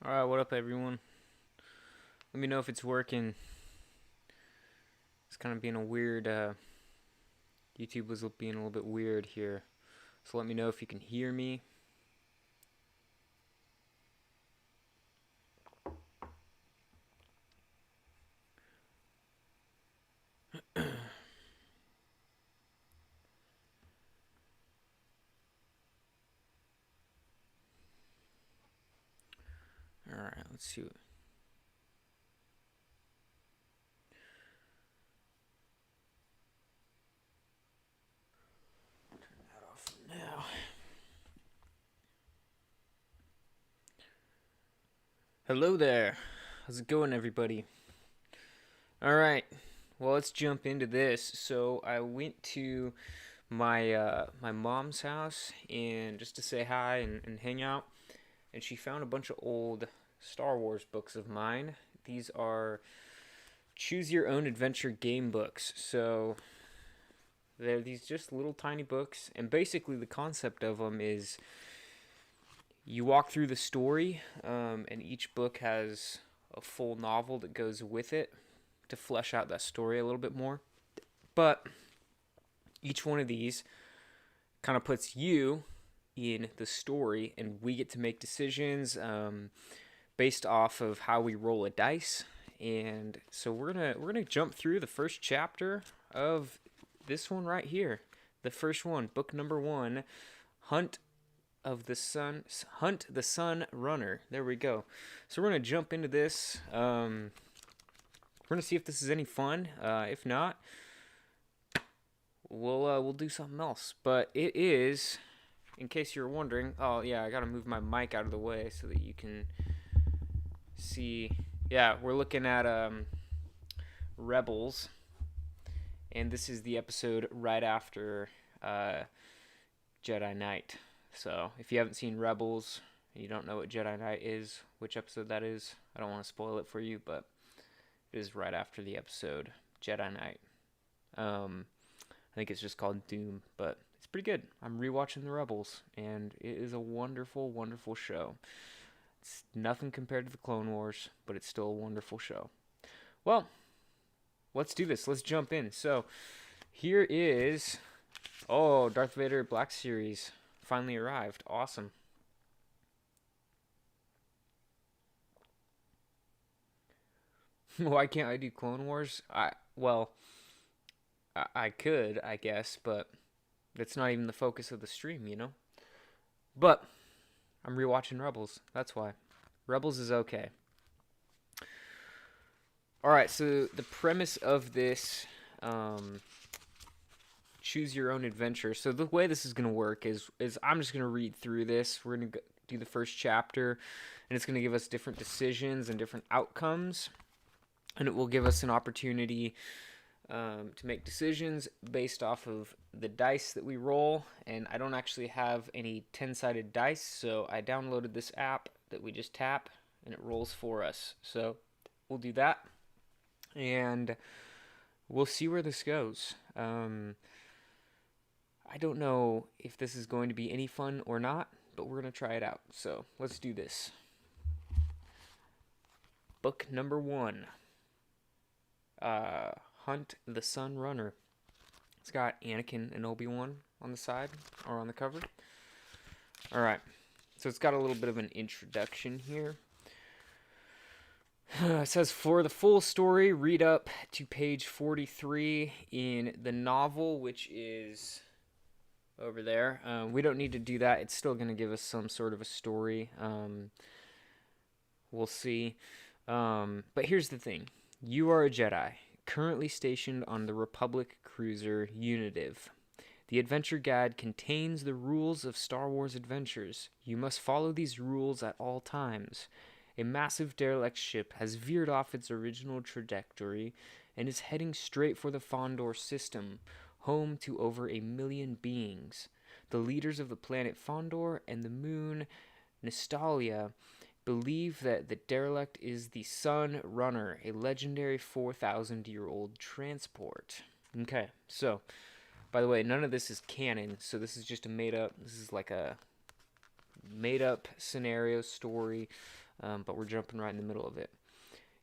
Alright, what up, everyone? Let me know if it's working. It's kind of being a weird, YouTube was being a little bit weird here. So let me know if you can hear me. Alright, let's see. Turn that off for now. Hello there. How's it going, everybody? Alright, well, let's jump into this. So I went to my mom's house and just to say hi and hang out, and she found a bunch of old Star Wars books of mine. These are choose your own adventure game books. So they're these just little tiny books, and basically the concept of them is you walk through the story, and each book has a full novel that goes with it to flesh out that story a little bit more. But each one of these kind of puts you in the story, and we get to make decisions based off of how we roll a dice. And so we're gonna jump through the first chapter of this one right here. The first one, book number 1, Hunt the Sun Runner. There we go. So we're gonna jump into this. We're gonna see if this is any fun. If not, we'll do something else. But it is, in case you're wondering. Oh yeah, I gotta move my mic out of the way so that you can see. Yeah, we're looking at Rebels, and this is the episode right after Jedi Knight. So if you haven't seen Rebels, and you don't know what Jedi Knight is, which episode that is, I don't want to spoil it for you, but it is right after the episode Jedi Knight. I think it's just called Doom, but it's pretty good. I'm rewatching the Rebels, and it is a wonderful, wonderful show. It's nothing compared to the Clone Wars, but it's still a wonderful show. Well, let's do this. Let's jump in. So, here is... Oh, Darth Vader Black Series finally arrived. Awesome. Why can't I do Clone Wars? I could, I guess, but that's not even the focus of the stream, you know? But I'm rewatching Rebels. That's why. Rebels is okay. Alright, so the premise of this choose your own adventure. So the way this is going to work is I'm just going to read through this. We're going to do the first chapter, and it's going to give us different decisions and different outcomes, and it will give us an opportunity to make decisions based off of the dice that we roll. And I don't actually have any 10-sided dice, so I downloaded this app that we just tap, and it rolls for us. So we'll do that, and we'll see where this goes. I don't know if this is going to be any fun or not, but we're going to try it out. So let's do this. Book number 1. Hunt the Sun Runner. It's got Anakin and Obi-Wan on the side, or on the cover. Alright, so it's got a little bit of an introduction here. It says, for the full story, read up to page 43 in the novel, which is over there. We don't need to do that. It's still going to give us some sort of a story. We'll see. But here's the thing. You are a Jedi, currently stationed on the Republic cruiser Unitive. The adventure guide contains the rules of Star Wars adventures. You must follow these rules at all times. A massive derelict ship has veered off its original trajectory and is heading straight for the Fondor system, home to over 1 million beings. The leaders of the planet Fondor and the moon Nostalgia believe that the derelict is the Sun Runner, a legendary 4,000-year-old transport. Okay, so, by the way, none of this is canon, so this is just this is like a made-up scenario story. but we're jumping right in the middle of it.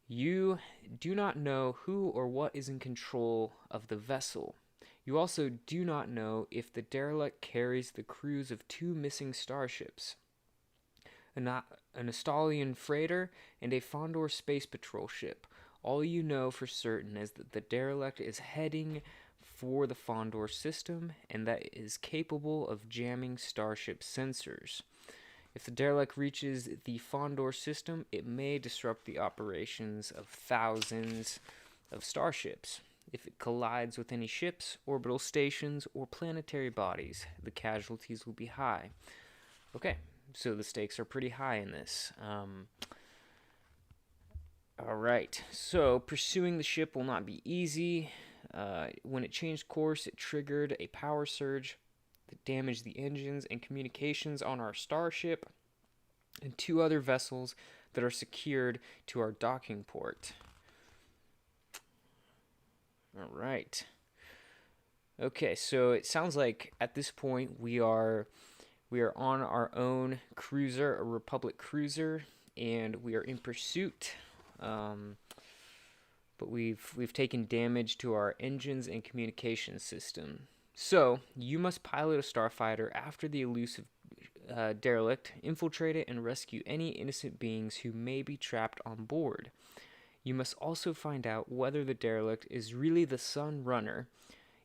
You do not know who or what is in control of the vessel. You also do not know if the derelict carries the crews of 2 missing starships, an Astalian freighter and a Fondor space patrol ship. All you know for certain is that the derelict is heading for the Fondor system and that it is capable of jamming starship sensors. If the derelict reaches the Fondor system, it may disrupt the operations of thousands of starships. If it collides with any ships, orbital stations, or planetary bodies, the casualties will be high. Okay, so the stakes are pretty high in this. Alright, so pursuing the ship will not be easy. When it changed course, it triggered a power surge that damaged the engines and communications on our starship and 2 other vessels that are secured to our docking port. Alright. Okay, so it sounds like at this point we are on our own cruiser, a Republic cruiser, and we are in pursuit. But we've taken damage to our engines and communication system. So you must pilot a starfighter after the elusive derelict, infiltrate it, and rescue any innocent beings who may be trapped on board. You must also find out whether the derelict is really the Sun Runner.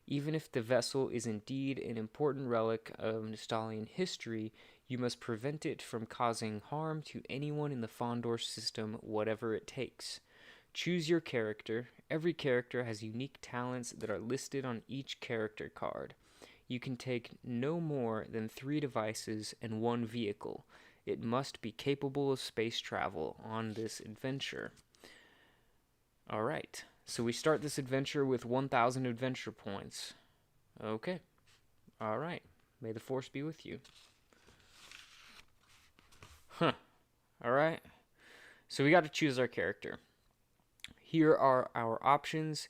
Even if the vessel is indeed an important relic of Nestalian history, you must prevent it from causing harm to anyone in the Fondor system, whatever it takes. Choose your character. Every character has unique talents that are listed on each character card. You can take no more than 3 devices and 1 vehicle. It must be capable of space travel on this adventure. Alright, so we start this adventure with 1,000 adventure points. Okay, alright. May the Force be with you. Alright, so we got to choose our character. Here are our options.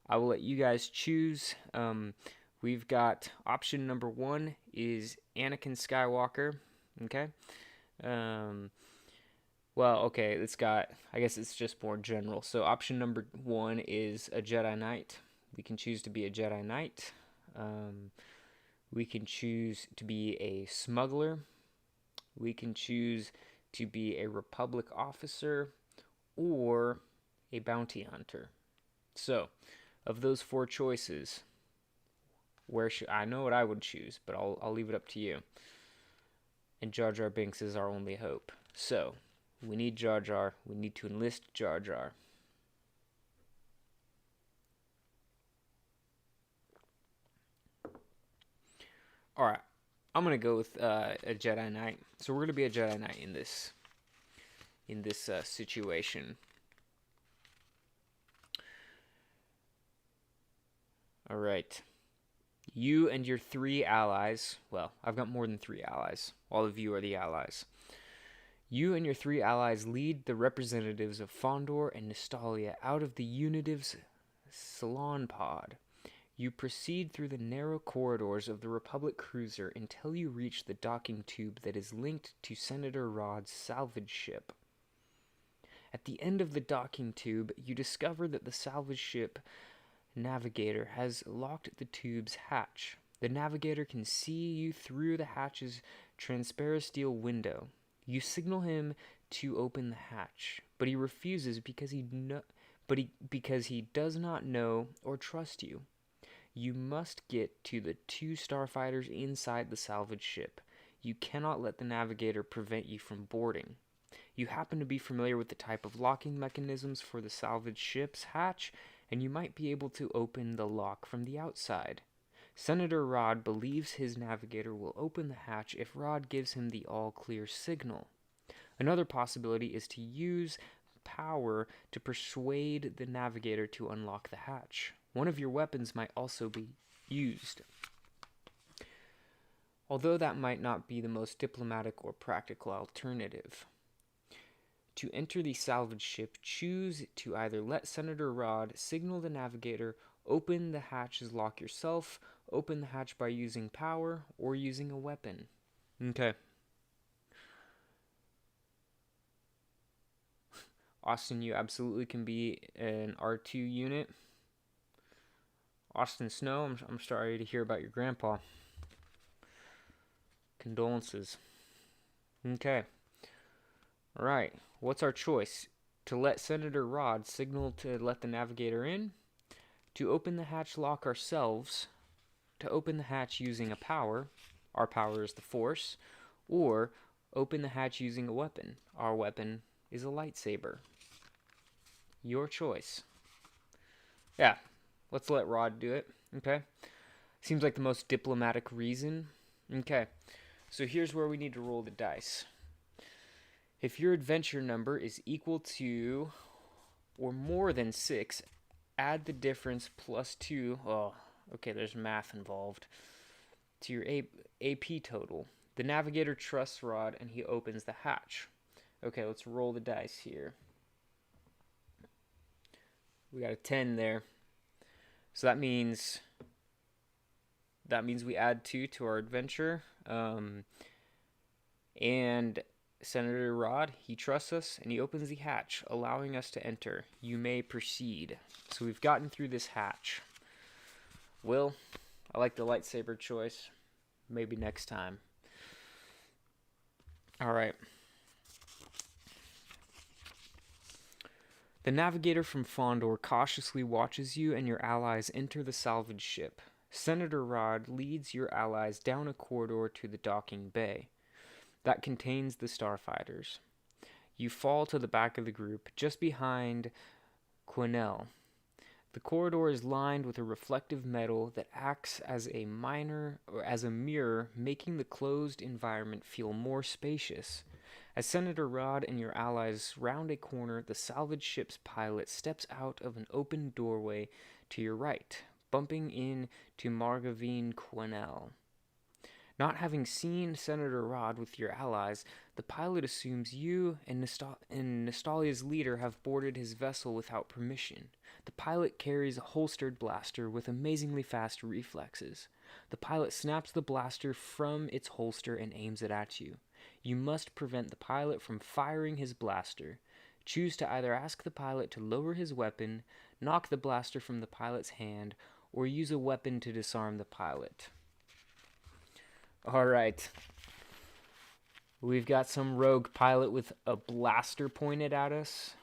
I will let you guys choose. We've got option number 1 is Anakin Skywalker. Okay. I guess it's just more general. So option number 1 is a Jedi Knight. We can choose to be a Jedi Knight. We can choose to be a smuggler. We can choose to be a Republic officer or a bounty hunter. So, of those 4 choices, I know what I would choose, but I'll leave it up to you. And Jar Jar Binks is our only hope. So, we need Jar Jar. We need to enlist Jar Jar. Alright, I'm going to go with a Jedi Knight. So we're going to be a Jedi Knight in this situation. Alright. You and your 3 allies, well, I've got more than 3 allies. All of you are the allies. You and your 3 allies lead the representatives of Fondor and Nestalia out of the Unitive's Salon Pod. You proceed through the narrow corridors of the Republic cruiser until you reach the docking tube that is linked to Senator Rod's salvage ship. At the end of the docking tube, you discover that the salvage ship navigator has locked the tube's hatch. The navigator can see you through the hatch's transparisteel window. You signal him to open the hatch, but he refuses because he does not know or trust you. You must get to the 2 starfighters inside the salvage ship. You cannot let the navigator prevent you from boarding. You happen to be familiar with the type of locking mechanisms for the salvage ship's hatch, and you might be able to open the lock from the outside. Senator Rod believes his navigator will open the hatch if Rod gives him the all-clear signal. Another possibility is to use power to persuade the navigator to unlock the hatch. One of your weapons might also be used. Although that might not be the most diplomatic or practical alternative. To enter the salvage ship, choose to either let Senator Rod signal the navigator, open the hatch's lock yourself, open the hatch by using power, or using a weapon. Okay. Austin, you absolutely can be an R2 unit. Austin Snow, I'm sorry to hear about your grandpa. Condolences. Okay. All right. What's our choice? To let Senator Rod signal to let the navigator in? To open the hatch lock ourselves? To open the hatch using a power? Our power is the Force. Or open the hatch using a weapon? Our weapon is a lightsaber. Your choice. Yeah. Let's let Rod do it. Okay. Seems like the most diplomatic reason. Okay. So here's where we need to roll the dice. If your adventure number is equal to or more than 6, add the difference plus 2. Oh, okay, there's math involved. To your AP total. The navigator trusts Rod and he opens the hatch. Okay, let's roll the dice here. We got a 10 there. So that means we add 2 to our adventure. And Senator Rod, he trusts us and he opens the hatch, allowing us to enter. You may proceed. So we've gotten through this hatch. Will, I like the lightsaber choice. Maybe next time. All right. The navigator from Fondor cautiously watches you and your allies enter the salvage ship. Senator Rod leads your allies down a corridor to the docking bay that contains the starfighters. You fall to the back of the group, just behind Quenelle. The corridor is lined with a reflective metal that acts as a mirror, making the closed environment feel more spacious. As Senator Rod and your allies round a corner, the salvage ship's pilot steps out of an open doorway to your right, bumping into Margavine Quenelle. Not having seen Senator Rod with your allies, the pilot assumes you and Nostalia's leader have boarded his vessel without permission. The pilot carries a holstered blaster with amazingly fast reflexes. The pilot snaps the blaster from its holster and aims it at you. You must prevent the pilot from firing his blaster. Choose to either ask the pilot to lower his weapon, knock the blaster from the pilot's hand, or use a weapon to disarm the pilot. All right. We've got some rogue pilot with a blaster pointed at us.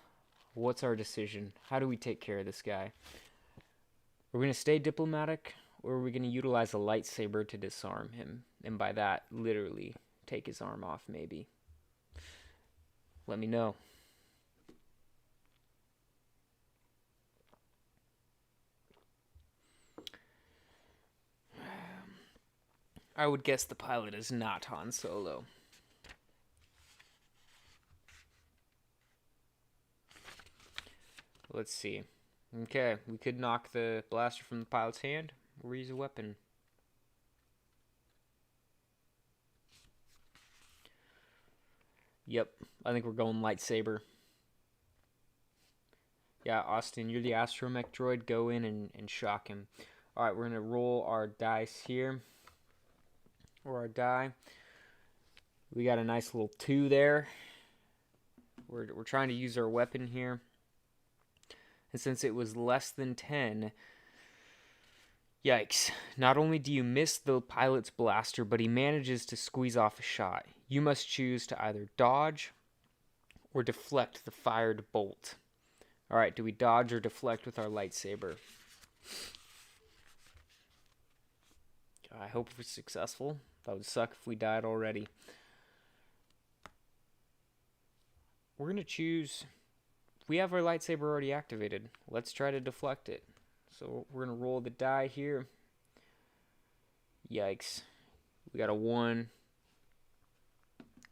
What's our decision? How do we take care of this guy? Are we going to stay diplomatic, or are we going to utilize a lightsaber to disarm him? And by that, literally take his arm off, maybe. Let me know. I would guess the pilot is not Han Solo. Let's see. Okay, we could knock the blaster from the pilot's hand or use a weapon. Yep, I think we're going lightsaber. Yeah, Austin, you're the astromech droid. Go in and shock him. Alright, we're going to roll our dice here. Or our die. We got a nice little 2 there. We're trying to use our weapon here. And since it was less than 10, yikes. Not only do you miss the pilot's blaster, but he manages to squeeze off a shot. You must choose to either dodge or deflect the fired bolt. Alright, do we dodge or deflect with our lightsaber? I hope we're successful. That would suck if we died already. We're going to choose... We have our lightsaber already activated. Let's try to deflect it. So we're going to roll the die here. Yikes. We got a 1.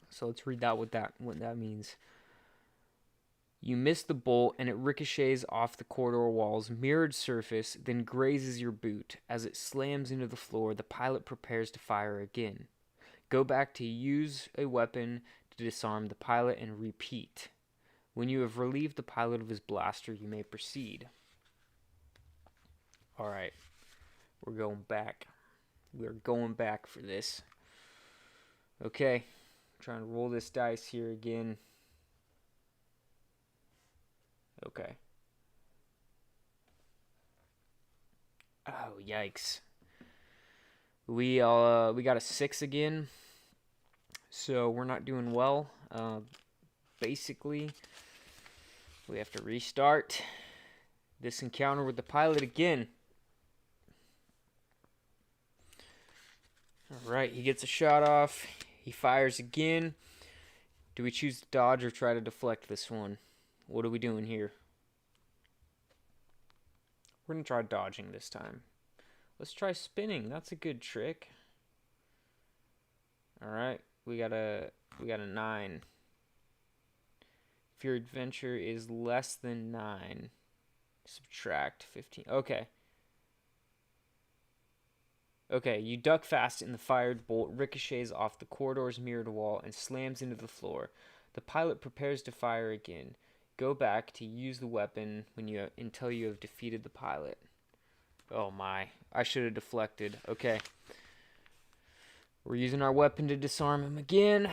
So let's read out what that means. You miss the bolt and it ricochets off the corridor wall's mirrored surface, then grazes your boot. As it slams into the floor, the pilot prepares to fire again. Go back to use a weapon to disarm the pilot and repeat. When you have relieved the pilot of his blaster, you may proceed. Alright. We're going back. We're going back for this. Okay. Trying to roll this dice here again. Okay. Oh, yikes. We got a 6 again, so we're not doing well. Basically, we have to restart this encounter with the pilot again. Alright, he gets a shot off. He fires again. Do we choose to dodge or try to deflect this one? What are we doing here? We're going to try dodging this time. Let's try spinning. That's a good trick. Alright, we got a 9. If your adventure is less than 9, subtract 15. Okay. Okay, you duck fast and the fired bolt ricochets off the corridor's mirrored wall and slams into the floor. The pilot prepares to fire again. Go back to use the weapon until you have defeated the pilot. Oh my, I should have deflected. Okay. We're using our weapon to disarm him again.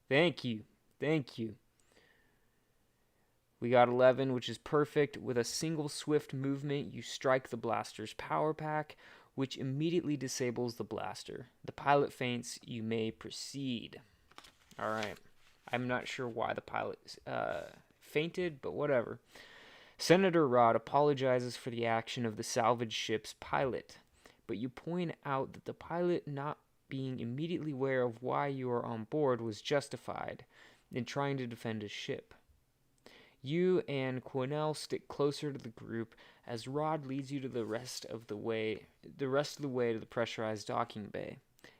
Thank you. Thank you. We got 11, which is perfect. With a single swift movement, you strike the blaster's power pack, which immediately disables the blaster. The pilot faints. You may proceed. Alright. I'm not sure why the pilot fainted, but whatever. Senator Rod apologizes for the action of the salvage ship's pilot, but you point out that the pilot not being immediately aware of why you are on board was justified in trying to defend his ship. You and Quinnell stick closer to the group as Rod leads you to the rest of the way to the pressurized docking bay.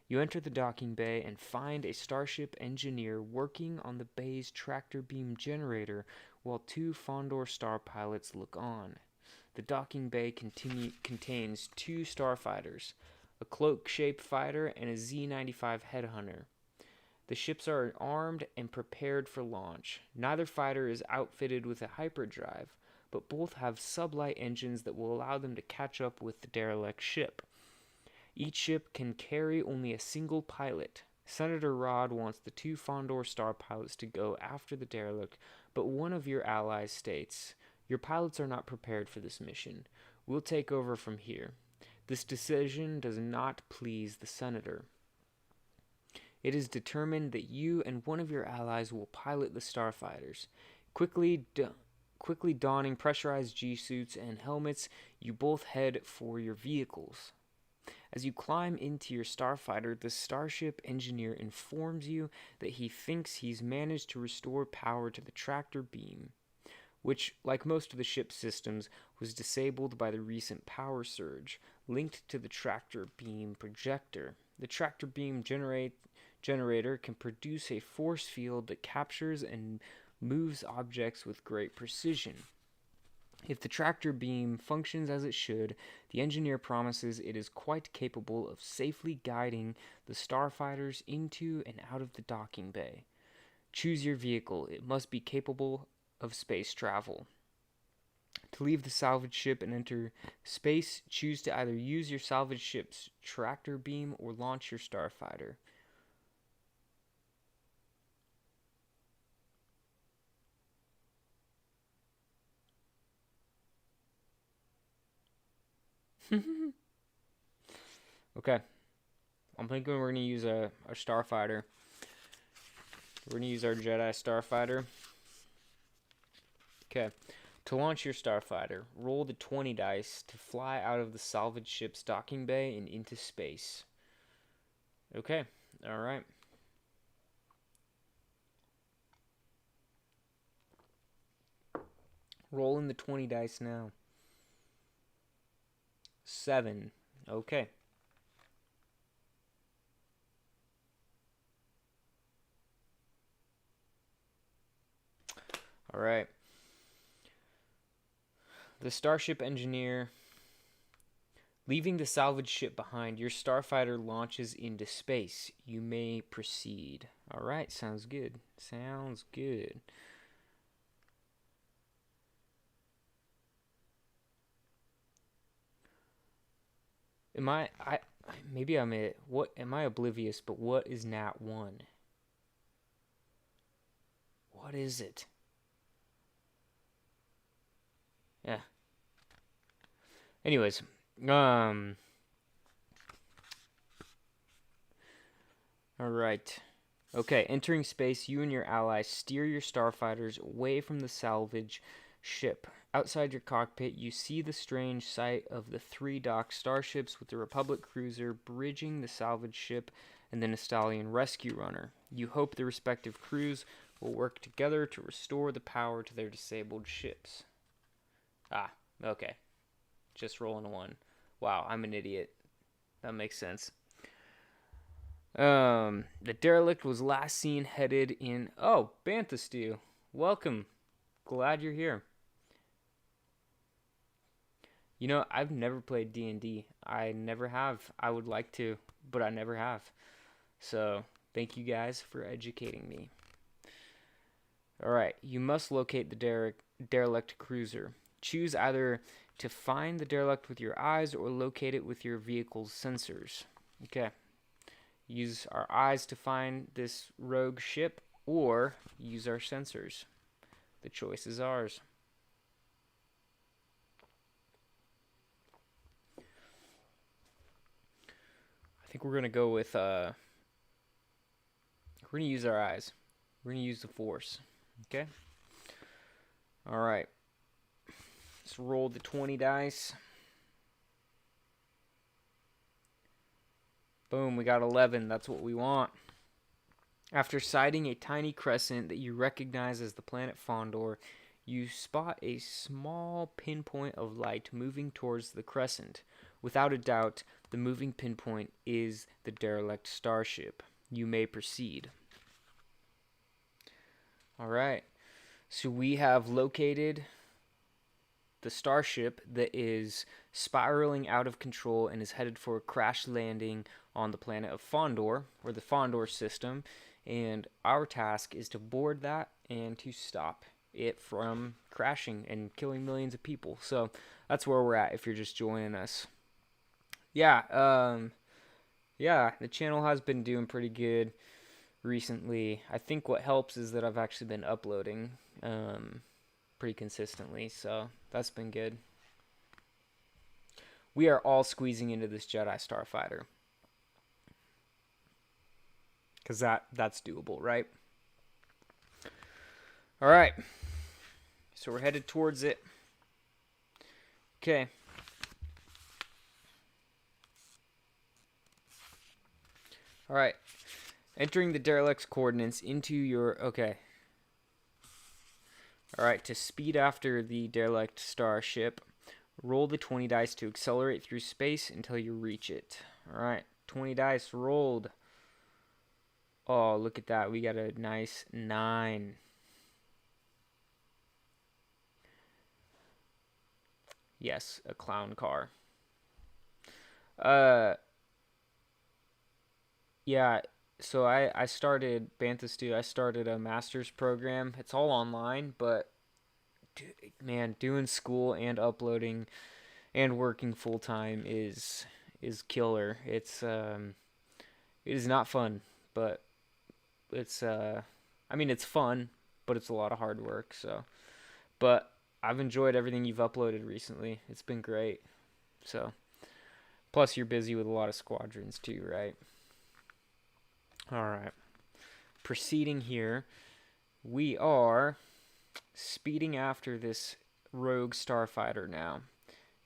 You enter the docking bay and find a Starship engineer working on the bay's tractor beam generator while 2 Fondor Star pilots look on. The docking bay contains 2 starfighters, a cloak-shaped fighter and a Z-95 headhunter. The ships are armed and prepared for launch. Neither fighter is outfitted with a hyperdrive, but both have sublight engines that will allow them to catch up with the derelict ship. Each ship can carry only a single pilot. Senator Rod wants the 2 Fondor Star pilots to go after the derelict, but one of your allies states, "Your pilots are not prepared for this mission. We'll take over from here." This decision does not please the Senator. It is determined that you and one of your allies will pilot the starfighters. Quickly donning pressurized G-suits and helmets, you both head for your vehicles. As you climb into your starfighter, the Starship engineer informs you that he thinks he's managed to restore power to the tractor beam, which, like most of the ship's systems, was disabled by the recent power surge linked to the tractor beam projector. The tractor beam generator can produce a force field that captures and moves objects with great precision. If the tractor beam functions as it should, the engineer promises it is quite capable of safely guiding the starfighters into and out of the docking bay. Choose your vehicle. It must be capable of space travel. To leave the salvage ship and enter space, choose to either use your salvage ship's tractor beam or launch your starfighter. Okay. I'm thinking we're going to use a starfighter. We're going to use our Jedi starfighter. Okay. To launch your starfighter, roll the 20 dice to fly out of the salvage ship's docking bay and into space. Okay. All right. Rolling the 20 dice now. 7. Okay. All right. The Starship engineer, leaving the salvage ship behind, your starfighter launches into space. You may proceed. All right, sounds good. Sounds good. Am I oblivious, but what is Nat 1? What is it? Yeah. Anyways, all right. Okay, entering space, you and your allies steer your starfighters away from the salvage ship. Outside your cockpit, you see the strange sight of the 3 docked starships with the Republic cruiser bridging the salvage ship and the Nestalian rescue runner. You hope the respective crews will work together to restore the power to their disabled ships. Ah, okay. Just rolling a 1. Wow, I'm an idiot. That makes sense. The Derelict was last seen headed in... Oh, Bantha Stew. Welcome. Glad you're here. You know, I've never played D&D. I never have. I would like to, but I never have. So, thank you guys for educating me. Alright, you must locate the Derelict cruiser. Choose either to find the Derelict with your eyes or locate it with your vehicle's sensors. Okay. Use our eyes to find this rogue ship or use our sensors. The choice is ours. I think we're going to go with, we're going to use our eyes. We're going to use the force. Okay? Alright. Let's roll the 20 dice. Boom, we got 11. That's what we want. After sighting a tiny crescent that you recognize as the planet Fondor, you spot a small pinpoint of light moving towards the crescent. Without a doubt, the moving pinpoint is the Derelict Starship. You may proceed. Alright, so we have located the starship that is spiraling out of control and is headed for a crash landing on the planet of Fondor, or the Fondor system, and our task is to board that and to stop it from crashing and killing millions of people. So that's where we're at if you're just joining us. Yeah, the channel has been doing pretty good recently. I think what helps is that I've actually been uploading pretty consistently, so that's been good. We are all squeezing into this Jedi Starfighter. Because that's doable, right? Alright. So we're headed towards it. Okay. Alright. Entering the Derelict's coordinates into your... Okay. Alright, to speed after the Derelict Starship, roll the 20 dice to accelerate through space until you reach it. Alright, 20 dice rolled. Oh, look at that. We got a nice 9. Yes, a clown car. Yeah, so I started Bantha Stew. I started a master's program. It's all online, but man, doing school and uploading and working full time is killer. It is not fun, but it's I mean it's fun, but it's a lot of hard work. So, but I've enjoyed everything you've uploaded recently. It's been great. So, plus you're busy with a lot of squadrons too, right? All right. Proceeding here, we are speeding after this rogue starfighter now.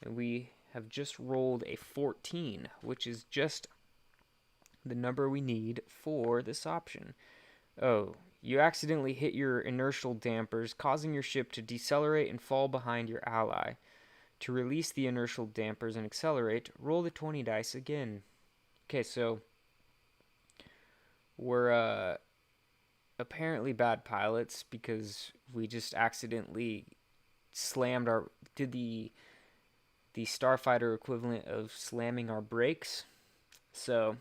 And we have just rolled a 14, which is just the number we need for this option. Oh, you accidentally hit your inertial dampers, causing your ship to decelerate and fall behind your ally. To release the inertial dampers and accelerate, roll the 20 dice again. Okay, so we're apparently bad pilots because we just accidentally did the starfighter equivalent of slamming our brakes. So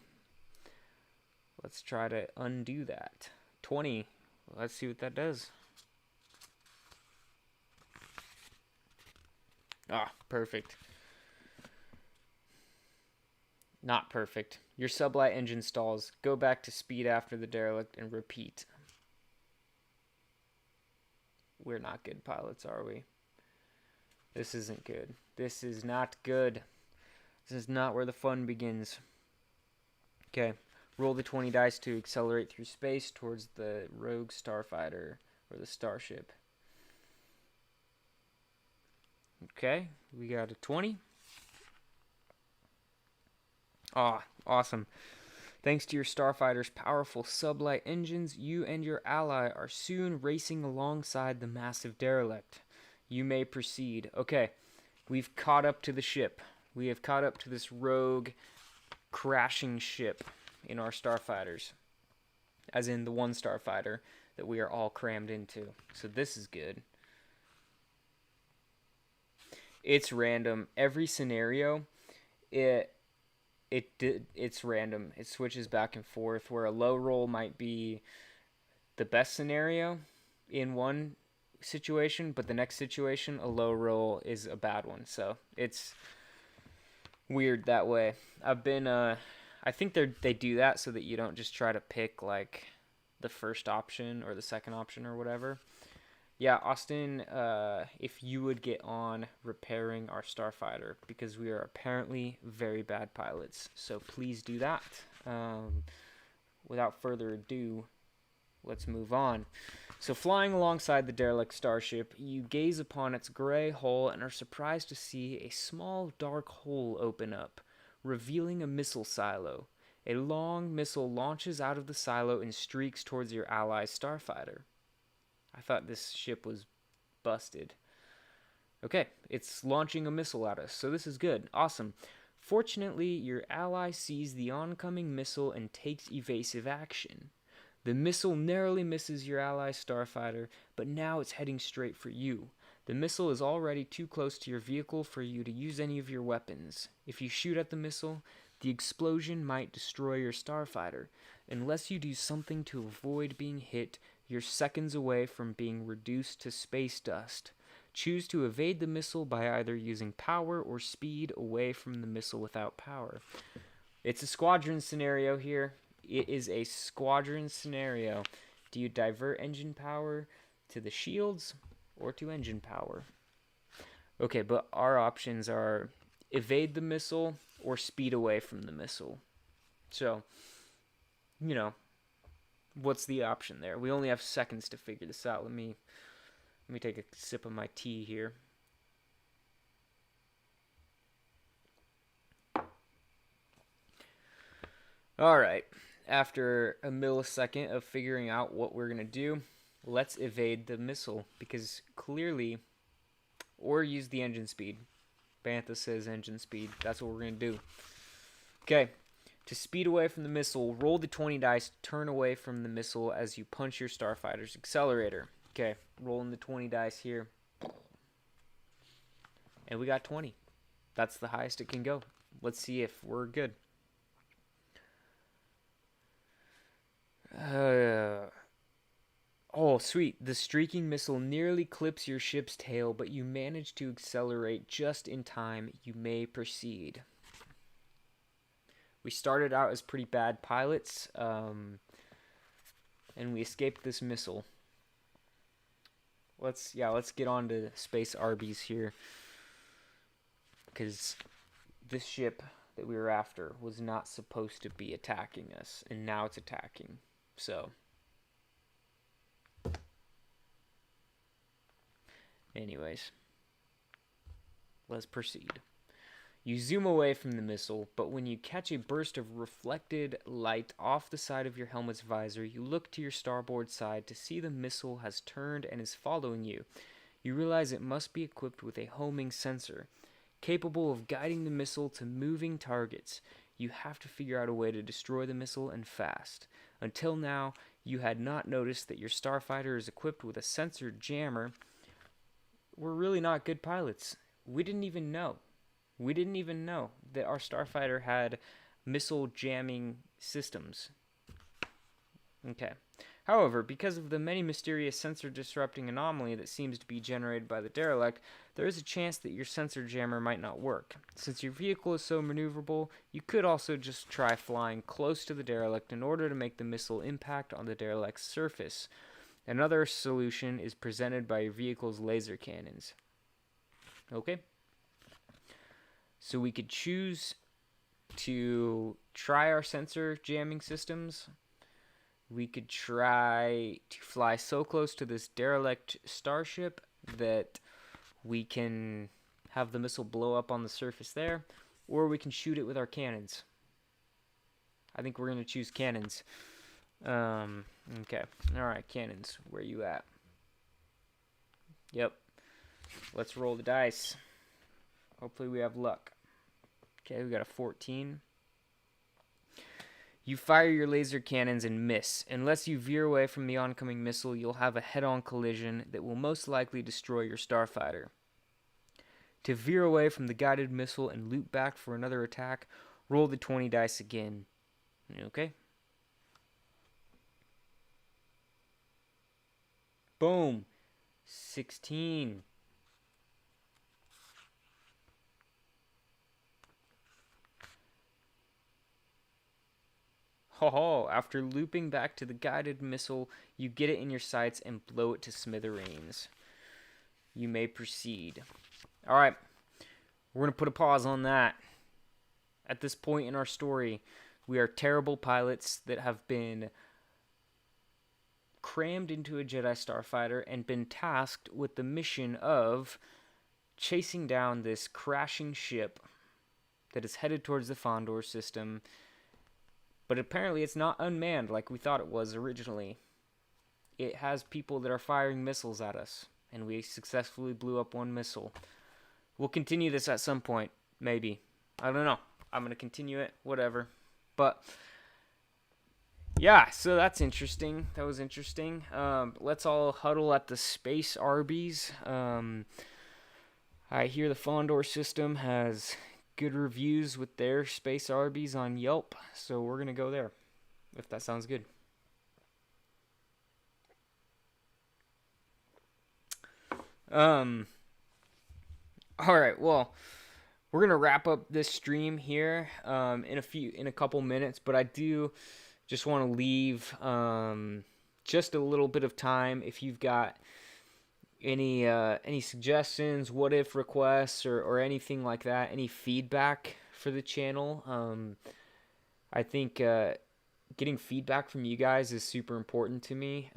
let's try to undo that. 20. Let's see what that does. Ah, perfect. Not perfect. Your sublight engine stalls. Go back to speed after the derelict and repeat. We're not good pilots, are we? This isn't good. This is not good. This is not where the fun begins. Okay. Roll the 20 dice to accelerate through space towards the rogue starfighter or the starship. Okay. We got a 20. Ah, awesome. Thanks to your starfighter's powerful sublight engines, you and your ally are soon racing alongside the massive derelict. You may proceed. Okay, we've caught up to the ship. We have caught up to this rogue, crashing ship in our starfighters. As in the one starfighter that we are all crammed into. So this is good. It's random. Every scenario, it's random. It switches back and forth, where a low roll might be the best scenario in one situation, but the next situation, a low roll is a bad one. So it's weird that way. I think they do that so that you don't just try to pick like the first option or the second option or whatever. Yeah, Austin, if you would get on repairing our starfighter, because we are apparently very bad pilots. So please do that. Without further ado, let's move on. So flying alongside the Derelict Starship, you gaze upon its gray hull and are surprised to see a small dark hole open up, revealing a missile silo. A long missile launches out of the silo and streaks towards your ally's starfighter. I thought this ship was busted. Okay, it's launching a missile at us, so this is good. Awesome. Fortunately, your ally sees the oncoming missile and takes evasive action. The missile narrowly misses your ally's starfighter, but now it's heading straight for you. The missile is already too close to your vehicle for you to use any of your weapons. If you shoot at the missile, the explosion might destroy your starfighter. Unless you do something to avoid being hit, you're seconds away from being reduced to space dust. Choose to evade the missile by either using power or speed away from the missile without power. It's a squadron scenario here. It is a squadron scenario. Do you divert engine power to the shields or to engine power? Okay, but our options are evade the missile or speed away from the missile. So, what's the option there? We only have seconds to figure this out. Let me take a sip of my tea here. All right. After a millisecond of figuring out what we're going to do, let's evade the missile, because clearly, or use the engine speed. Bantha says engine speed. That's what we're going to do. Okay. To speed away from the missile, roll the 20 dice to turn away from the missile as you punch your starfighter's accelerator. Okay, rolling the 20 dice here. And we got 20. That's the highest it can go. Let's see if we're good. Oh, sweet. The streaking missile nearly clips your ship's tail, but you manage to accelerate just in time. You may proceed. We started out as pretty bad pilots, and we escaped this missile. Let's get on to Space Arby's here, because this ship that we were after was not supposed to be attacking us, and now it's attacking. So, anyways, let's proceed. You zoom away from the missile, but when you catch a burst of reflected light off the side of your helmet's visor, you look to your starboard side to see the missile has turned and is following you. You realize it must be equipped with a homing sensor, capable of guiding the missile to moving targets. You have to figure out a way to destroy the missile, and fast. Until now, you had not noticed that your starfighter is equipped with a sensor jammer. We're really not good pilots. We didn't even know that our starfighter had missile jamming systems. Okay. However, because of the many mysterious sensor disrupting anomaly that seems to be generated by the derelict, there is a chance that your sensor jammer might not work. Since your vehicle is so maneuverable, you could also just try flying close to the derelict in order to make the missile impact on the derelict's surface. Another solution is presented by your vehicle's laser cannons. Okay? So we could choose to try our sensor jamming systems. We could try to fly so close to this Derelict Starship that we can have the missile blow up on the surface there, or we can shoot it with our cannons. I think we're going to choose cannons. Okay. Alright, cannons. Where you at? Yep. Let's roll the dice. Hopefully we have luck. Okay, we got a 14. You fire your laser cannons and miss. Unless you veer away from the oncoming missile, you'll have a head-on collision that will most likely destroy your starfighter. To veer away from the guided missile and loop back for another attack, roll the 20 dice again. Okay? Boom. 16. Ho, after looping back to the guided missile, you get it in your sights and blow it to smithereens. You may proceed. Alright, we're going to put a pause on that. At this point in our story, we are terrible pilots that have been crammed into a Jedi starfighter and been tasked with the mission of chasing down this crashing ship that is headed towards the Fondor system. But apparently it's not unmanned like we thought it was originally. It has people that are firing missiles at us, and we successfully blew up one missile. We'll continue this at some point, maybe. I don't know. I'm going to continue it, whatever. But, yeah, so that's interesting. That was interesting. Let's all huddle at the Space Arby's. I hear the Fondor system has good reviews with their Space Arby's on Yelp, so we're gonna go there, if that sounds good. Alright, well, we're gonna wrap up this stream here in a couple minutes, but I do just want to leave just a little bit of time if you've got any suggestions, what if requests, or anything like that, any feedback for the channel. I think getting feedback from you guys is super important to me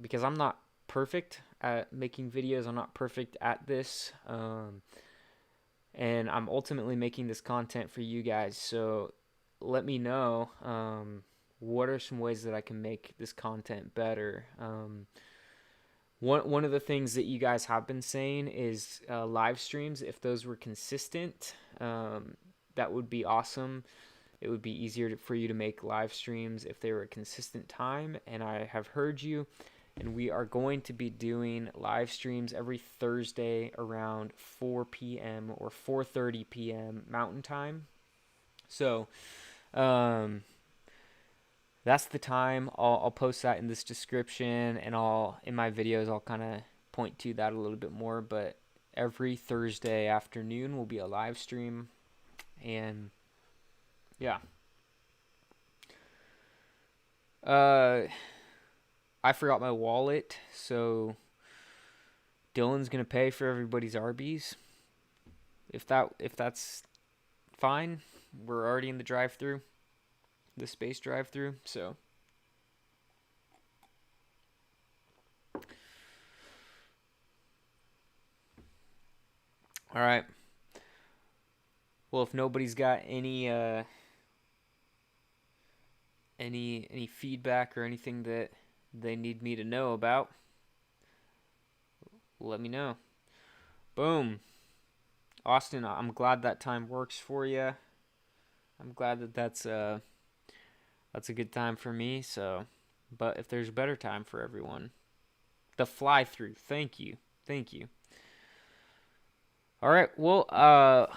because I'm not perfect at making videos. I'm not perfect at this, and I'm ultimately making this content for you guys. So let me know what are some ways that I can make this content better. One of the things that you guys have been saying is live streams. If those were consistent, that would be awesome. It would be easier for you to make live streams if they were a consistent time. And I have heard you, and we are going to be doing live streams every Thursday around 4 p.m. or 4:30 p.m. Mountain Time. So, that's the time. I'll post that in this description, and in my videos I'll kind of point to that a little bit more. But every Thursday afternoon will be a live stream, and yeah. I forgot my wallet, so Dylan's gonna pay for everybody's Arby's. If that's fine, we're already in the drive-thru. The space drive-thru, so all right. Well, if nobody's got any feedback or anything that they need me to know about, let me know. Boom. Austin, I'm glad that time works for you. I'm glad that that's a good time for me. So, but if there's a better time for everyone, the fly through. Thank you. All right. Well,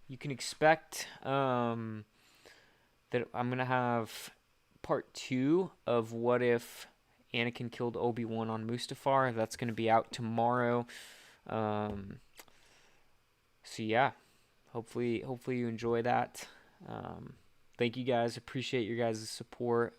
you can expect that I'm gonna have part 2 of what if Anakin killed Obi-Wan on Mustafar. That's gonna be out tomorrow. So yeah, hopefully you enjoy that. Thank you guys. Appreciate your guys' support.